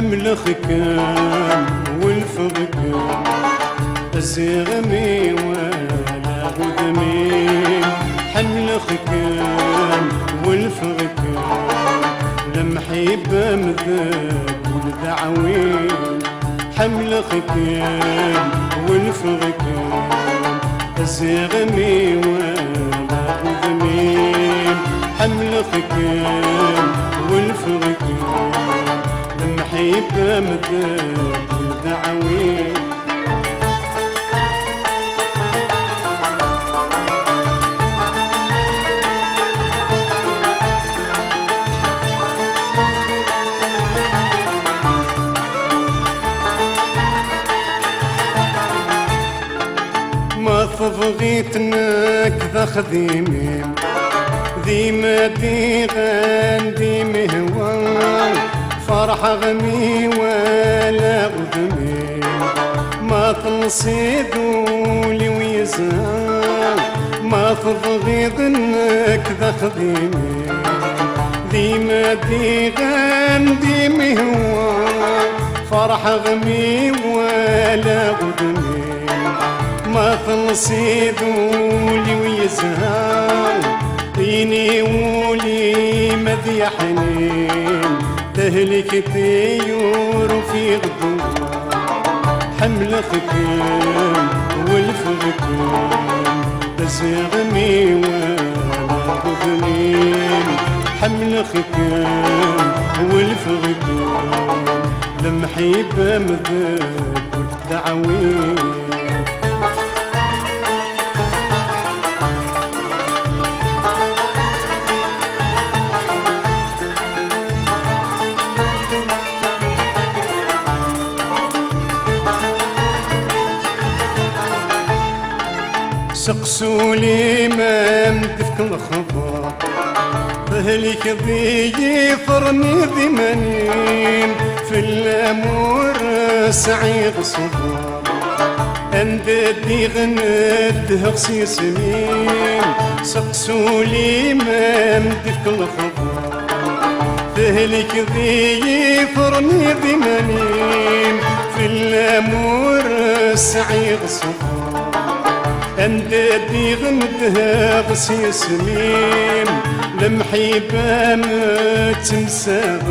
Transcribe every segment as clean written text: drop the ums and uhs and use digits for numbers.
حمل خكام والفغكام الزغمي ولا غدمي حمل خكام والفغكام لمحيب مذاب والدعوين حمل خكام والفغكام الزغمي ولا غدمي حمل خكام والفغكام لمحيب مذاب والدعوين ما فبغيتنك ذا خذيمي ذيما ديغان ذيمي هوان فرح غمي ولا غذمي ما تنصيدولي ويزان ما تبغيضنك ذا خذيمي ذيما ديغان ذيمي هوان فرح غمي ولا غذمي ما تنصيدولي ويزهار ديني ولي مذيا حنين تهلك طيور في غدوة حمل خكام والفغكام تزغمي ولا غذنين حمل خكام والفغكام لمحيب مذاب والدعوين سقسولي ما مدفك الخبر بهلك ذي فرني ذمانين في الامور سعيد صبر عند دي غنده خصيص مين سقسولي ما مدفك الخبر بهلك ذي فرني ذمانين في الامور سعيد صبر أندادي غمدها غسيس ميم لمحيبة ما تنساغ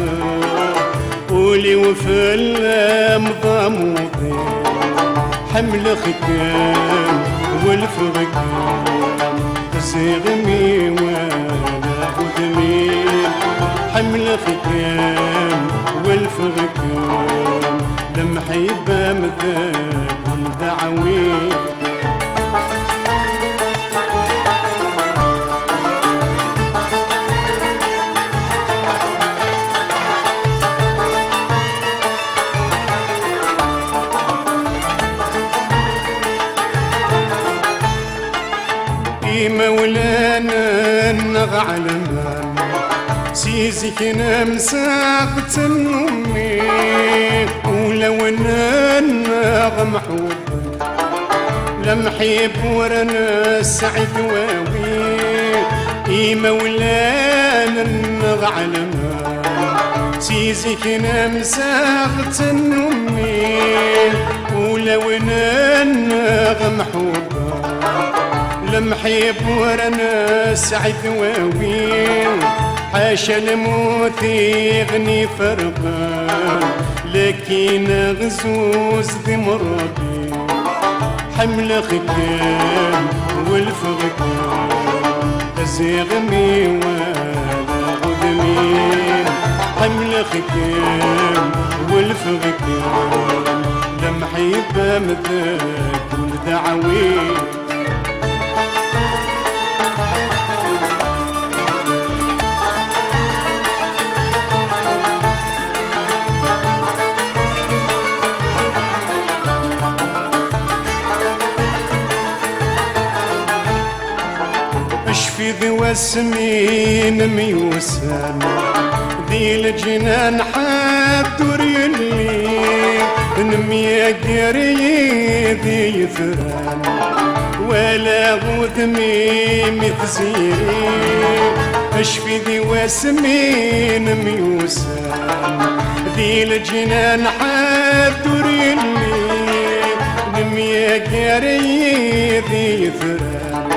قولي وفلا مضاموضي حمل خكام والفغكام زغمي ولا غدمي حمل خكام والفغكام لمحيبة مذاب والدعوين مولانا نغ علمان سيزك نمساقت أمي ولو نغ محوب لمحيب ورنا سعد واوي مولانا نغ علمان سيزك نمساقت أمي ولو نغ محوب لمحيب ورنا سعد واوين حاشا الموت يغني فرقان لكن غزوز ذي مربي حمل خكام والفغكام زغمي ولا غدمي حمل خكام والفغكام لمحيب مذاب والدعوين اشفي ذو السمين ميوسان ذي الجنان حاد ريلي نمي قري ذي ثران ولا غدمي متزيري اشفي ذي واسمين ميوسان ذي ذي الجنان حدور يلي نميا قاري ذي ثران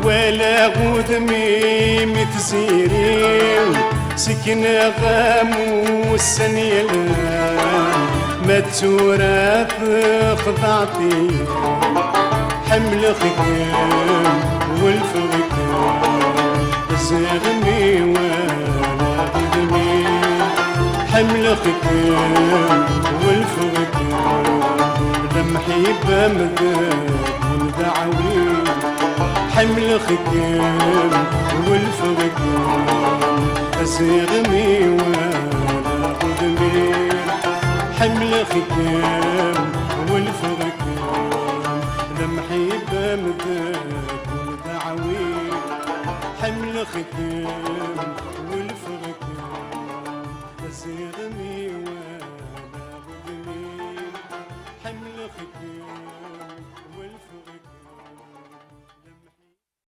ولا غدمي متسيرين سكن غاموس يلان ما تورث خضعتي حمل خكام والفغكام زغمي ولا غدمي حمل خكام والفغكام ذمحي بمذاك ودعوي حمل خكام والفغكام زغمي ولا غدمي حمل خكام والفغكام ذمحي بمذاك ودعوي حمل خكام والفغكام زغمي ولا غدمي حمل خكام